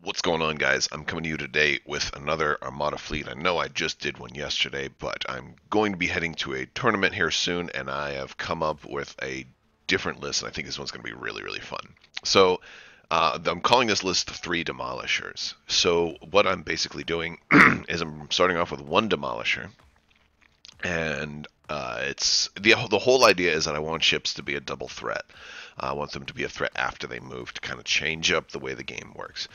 What's going on, guys? I'm coming to you today with another Armada fleet. I know I just did one yesterday, but I'm going to be heading to a tournament here soon, and I have come up with a different list, and I think this one's going to be really, really fun. So, I'm calling this list Three Demolishers. So, what I'm basically doing is I'm starting off with one Demolisher, and it's the whole idea is that I want ships to be a double threat. I want them to be a threat after they move to kind of change up the way the game works.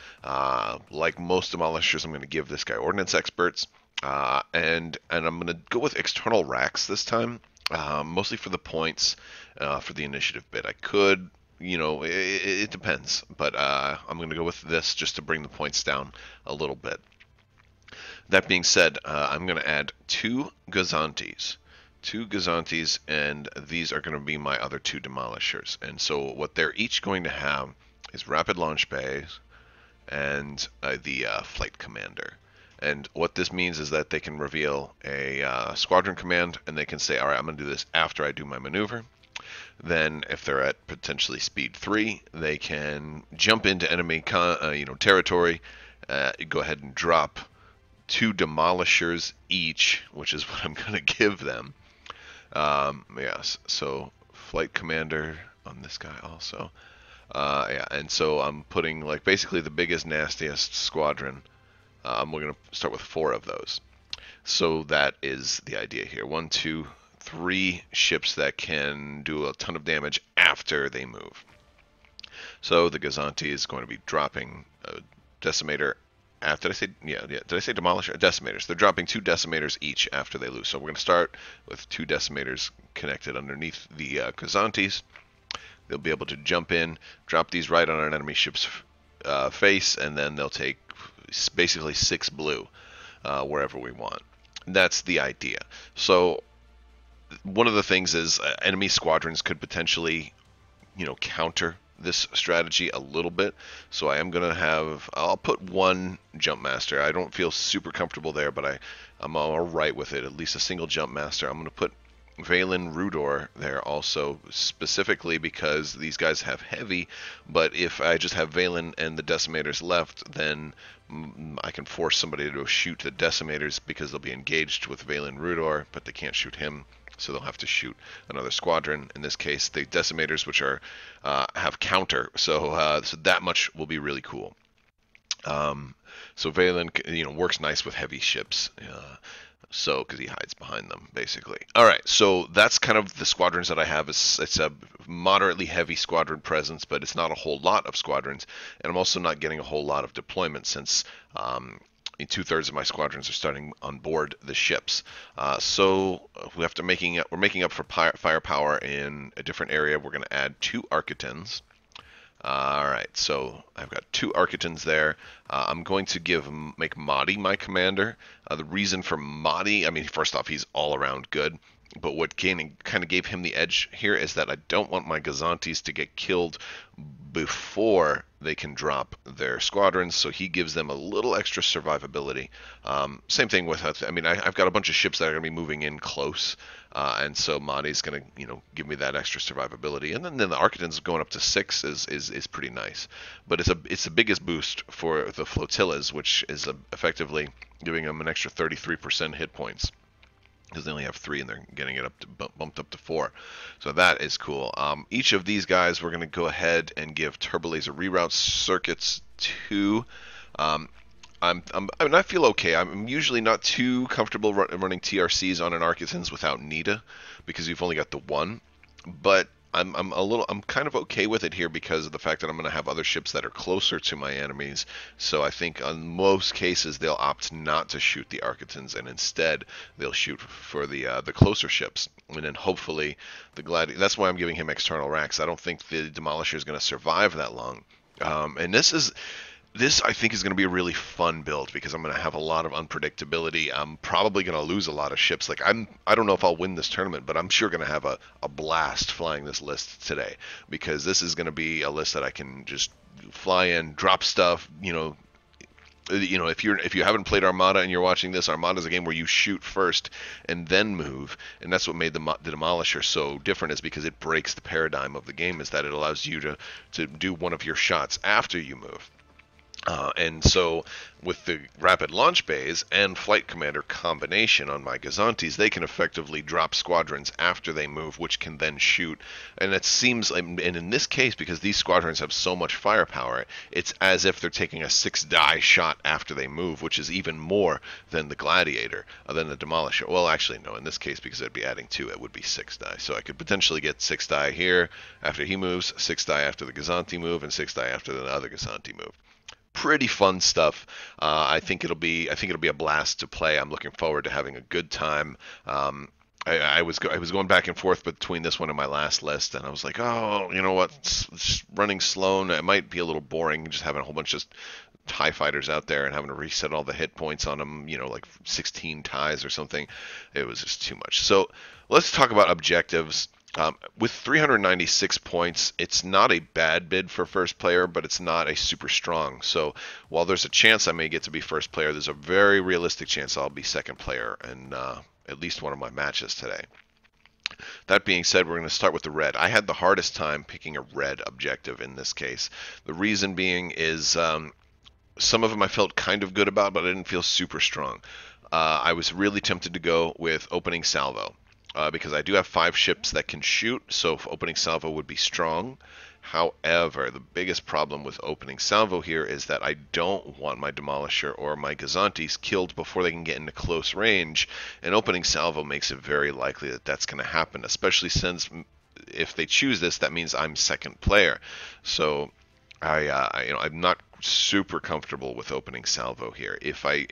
Like most demolishers, I'm going to give this guy ordnance experts, and I'm going to go with external racks this time, mostly for the points, for the initiative bit. I could. It depends, but I'm going to go with this just to bring the points down a little bit. That being said, I'm going to add two Gazantes. Two Gazantes, and these are going to be my other two Demolishers. And so what they're each going to have is rapid launch bays and the flight commander. And what this means is that they can reveal a squadron command, and they can say, all right, I'm going to do this after I do my maneuver. Then, if they're at potentially speed 3, they can jump into enemy territory, go ahead and drop two Demolishers each, which is what I'm going to give them. Yes, so flight commander on this guy also. Yeah, and so I'm putting like basically the biggest, nastiest squadron. We're going to start with 4 of those. So that is the idea here. 1, 2, 3 ships that can do a ton of damage after they move. So the Gazanti is going to be dropping a Decimator. Did I say Did I say Demolisher? Decimators. They're dropping 2 Decimators each after they lose. So we're going to start with 2 Decimators connected underneath the Gazantes. They'll be able to jump in, drop these right on an enemy ship's face, and then they'll take basically 6 blue wherever we want. That's the idea. So one of the things is enemy squadrons could potentially, counter this strategy a little bit. So I am going to I'll put 1 jump master. I don't feel super comfortable there, but I'm all right with it. At least a single jump master. I'm going to put Valen Rudor there also, specifically because these guys have heavy, but if I just have Valen and the Decimators left, then I can force somebody to shoot the Decimators because they'll be engaged with Valen Rudor, but they can't shoot him, so they'll have to shoot another squadron. In this case, the Decimators, which are have counter, so that much will be really cool. So Valen, works nice with heavy ships. So, because he hides behind them, basically. All right, so that's kind of the squadrons that I have. It's a moderately heavy squadron presence, but it's not a whole lot of squadrons. And I'm also not getting a whole lot of deployment since 2/3 of my squadrons are starting on board the ships. So we're making up for firepower in a different area. We're going to add 2 Architans. All right, so I've got 2 Architans there. I'm going to make Mahdi my commander. The reason for Mahdi, I mean, first off, he's all around good. But what kind of gave him the edge here is that I don't want my Gazantes to get killed before they can drop their squadrons, so he gives them a little extra survivability. Same thing with, I've got a bunch of ships that are going to be moving in close, and so Mahdi's going to, give me that extra survivability. And then the Architans going up to 6 is pretty nice. But it's the biggest boost for the flotillas, which is effectively giving them an extra 33% hit points, because they only have 3 and they're getting it bumped up to 4. So that is cool. Each of these guys we're going to go ahead and give turbolaser reroute circuits to. I feel okay. I'm usually not too comfortable running TRCs on an Architans without Nita, because you've only got the 1. But I'm kind of okay with it here because of the fact that I'm going to have other ships that are closer to my enemies. So I think on most cases they'll opt not to shoot the Architans, and instead they'll shoot for the closer ships. And then hopefully that's why I'm giving him external racks. I don't think the Demolisher is going to survive that long. And this, I think, is going to be a really fun build because I'm going to have a lot of unpredictability. I'm probably going to lose a lot of ships. I don't know if I'll win this tournament, but I'm sure going to have a blast flying this list today, because this is going to be a list that I can just fly in, drop stuff. If you haven't played Armada and you're watching this, Armada is a game where you shoot first and then move, and that's what made the Demolisher so different, is because it breaks the paradigm of the game, is that it allows you to do one of your shots after you move. And so with the rapid launch bays and flight commander combination on my Gazantis, they can effectively drop squadrons after they move, which can then shoot. And it seems, and in this case, because these squadrons have so much firepower, it's as if they're taking a 6-die shot after they move, which is even more than the Gladiator, than the Demolisher. Well, actually, no, in this case, because I'd be adding 2, it would be 6 die. So I could potentially get 6 die here after he moves, 6 die after the Gazanti move, and 6 die after the other Gazanti move. Pretty fun stuff. I think it'll be a blast to play. I'm looking forward to having a good time. I was going back and forth between this one and my last list, and I was like, oh, you know what? Just running Sloan, it might be a little boring, just having a whole bunch of TIE fighters out there and having to reset all the hit points on them, like 16 ties or something. It was just too much. So let's talk about objectives. With 396 points, it's not a bad bid for first player, but it's not a super strong. So while there's a chance I may get to be first player, there's a very realistic chance I'll be second player in at least one of my matches today. That being said, we're going to start with the red. I had the hardest time picking a red objective in this case. The reason being is some of them I felt kind of good about, but I didn't feel super strong. I was really tempted to go with opening salvo. Because I do have 5 ships that can shoot, so opening salvo would be strong. However, the biggest problem with opening salvo here is that I don't want my Demolisher or my Gazantis killed before they can get into close range, and opening salvo makes it very likely that that's going to happen, especially since if they choose this, that means I'm second player. So I'm not super comfortable with opening salvo here. If my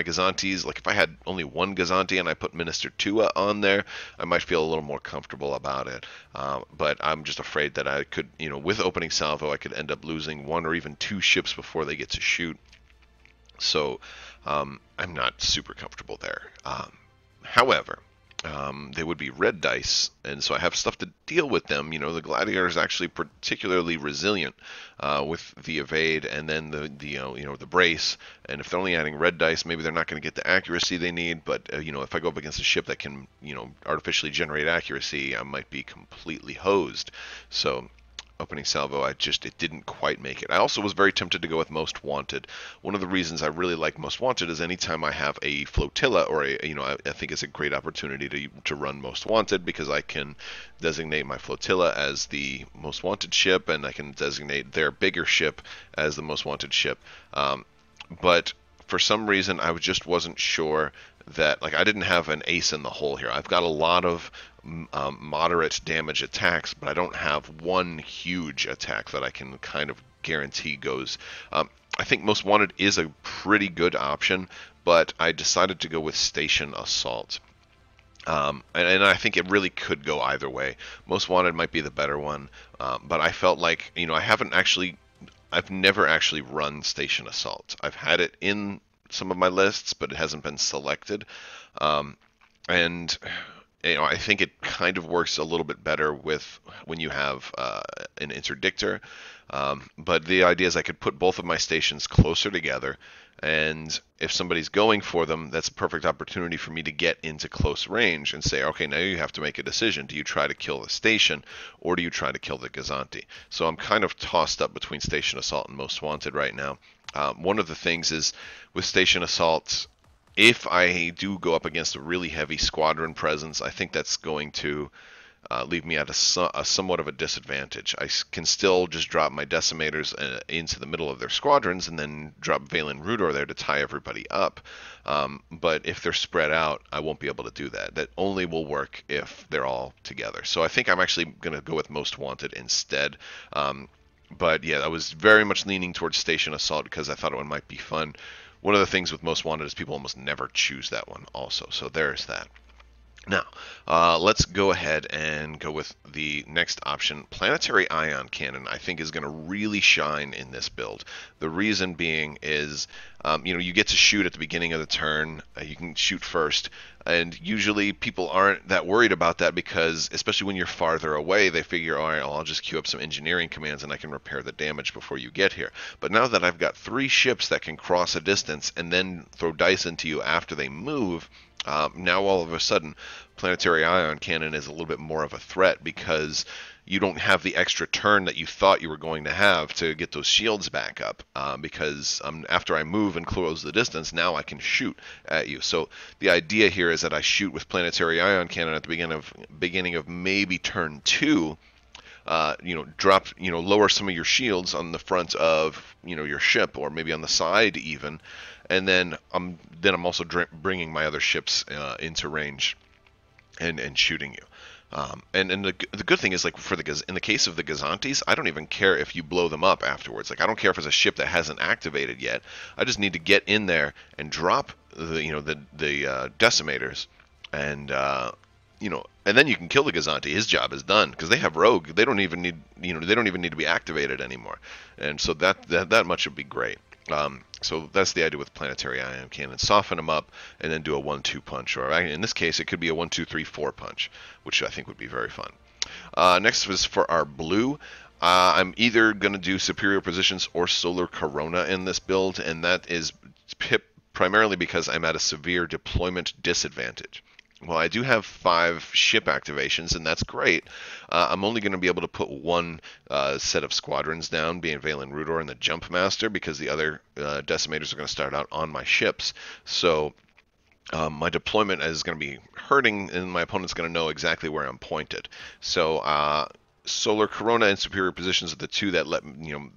Gazantis, like if I had only one Gazanti and I put Minister Tua on there, I might feel a little more comfortable about it. But I'm just afraid that I could, with opening salvo, I could end up losing 1 or even 2 ships before they get to shoot. So I'm not super comfortable there. However, they would be red dice, and so I have stuff to deal with them. The Gladiator is actually particularly resilient with the evade, and then the brace. And if they're only adding red dice, maybe they're not going to get the accuracy they need. But if I go up against a ship that can artificially generate accuracy, I might be completely hosed. So opening salvo, it didn't quite make it. I also was very tempted to go with Most Wanted. One of the reasons I really like Most Wanted is anytime I have a flotilla, or I think it's a great opportunity to run Most Wanted, because I can designate my flotilla as the Most Wanted ship, and I can designate their bigger ship as the Most Wanted ship. But for some reason, I just wasn't sure that, I didn't have an ace in the hole here. I've got a lot of moderate damage attacks, but I don't have one huge attack that I can kind of guarantee goes. I think Most Wanted is a pretty good option, but I decided to go with Station Assault. And I think it really could go either way. Most Wanted might be the better one, but I felt like, I've never actually run Station Assault. I've had it in some of my lists, but it hasn't been selected. And I think it kind of works a little bit better when you have an interdictor. But the idea is I could put both of my stations closer together, and if somebody's going for them, that's a perfect opportunity for me to get into close range and say, okay, now you have to make a decision. Do you try to kill the station, or do you try to kill the Gazanti? So I'm kind of tossed up between Station Assault and Most Wanted right now. One of the things is with Station Assault, if I do go up against a really heavy squadron presence, I think that's going to leave me at a somewhat of a disadvantage. I can still just drop my decimators into the middle of their squadrons and then drop Valen Rudor there to tie everybody up. But if they're spread out, I won't be able to do that. That only will work if they're all together. So I think I'm actually going to go with Most Wanted instead. But yeah, I was very much leaning towards Station Assault because I thought it might be fun. One of the things with Most Wanted is people almost never choose that one also. So there's that. Now, let's go ahead and go with the next option. Planetaryion Cannon, I think, is going to really shine in this build. The reason being is, you get to shoot at the beginning of the turn. You can shoot first. And usually people aren't that worried about that because, especially when you're farther away, they figure, all right, I'll just queue up some engineering commands and I can repair the damage before you get here. But now that I've got 3 ships that can cross a distance and then throw dice into you after they move, now all of a sudden Planetaryion Cannon is a little bit more of a threat because you don't have the extra turn that you thought you were going to have to get those shields back up, because after I move and close the distance, now I can shoot at you. So the idea here is that I shoot with Planetaryion Cannon at the beginning of maybe turn 2. Drop, lower some of your shields on the front of, your ship, or maybe on the side even, and then I'm also bringing my other ships into range and shooting you. And the good thing is, like, in the case of the Gazantes, I don't even care if you blow them up afterwards. Like, I don't care if it's a ship that hasn't activated yet. I just need to get in there and drop the decimators, and and then you can kill the Gazanti. His job is done because they have rogue. They don't even need to be activated anymore, and so that much would be great. So that's the idea with Planetaryion Cannon. Soften them up and then do a 1-2 punch, or in this case it could be a 1-2-3-4 punch, which I think would be very fun. Next was for our blue. I'm either going to do Superior Positions or Solar Corona in this build, and that is primarily because I'm at a severe deployment disadvantage. Well, I do have 5 ship activations, and that's great. I'm only going to be able to put one set of squadrons down, being Valen Rudor and the Jump Master, because the other decimators are going to start out on my ships. So my deployment is going to be hurting, and my opponent's going to know exactly where I'm pointed. So Solar Corona and Superior Positions are the two that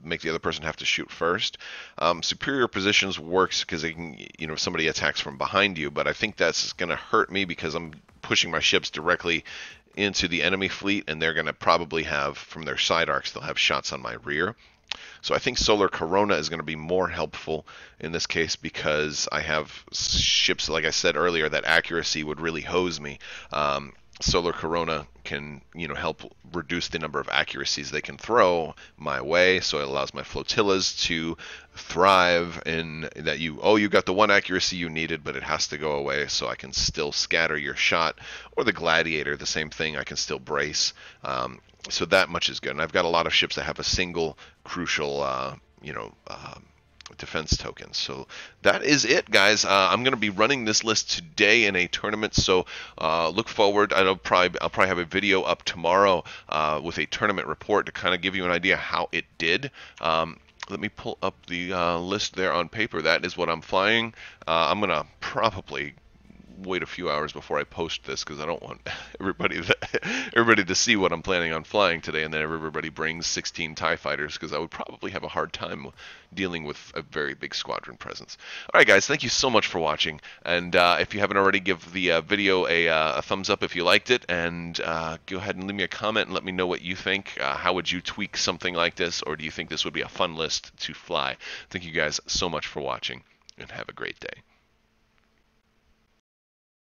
make the other person have to shoot first. Superior Positions works because they can, if somebody attacks from behind you, but I think that's going to hurt me because I'm pushing my ships directly into the enemy fleet, and they're going to probably have, from their side arcs, they'll have shots on my rear. So I think Solar Corona is going to be more helpful in this case because I have ships, like I said earlier, that accuracy would really hose me. Solar Corona can, help reduce the number of accuracies they can throw my way, so it allows my flotillas to thrive in that you got the one accuracy you needed, but it has to go away, so I can still scatter your shot. Or the Gladiator, the same thing, I can still brace. So that much is good. And I've got a lot of ships that have a single crucial, defense tokens. So that is it, guys. I'm going to be running this list today in a tournament, so look forward. I'll probably have a video up tomorrow with a tournament report to kind of give you an idea how it did. Let me pull up the list there on paper. That is what I'm flying. I'm going to probably wait a few hours before I post this because I don't want everybody to see what I'm planning on flying today, and then everybody brings 16 TIE fighters, because I would probably have a hard time dealing with a very big squadron presence. All right, guys, thank you so much for watching, and if you haven't already, give the video a thumbs up if you liked it, and go ahead and leave me a comment and let me know what you think. How would you tweak something like this, or do you think this would be a fun list to fly? Thank you guys so much for watching, and have a great day.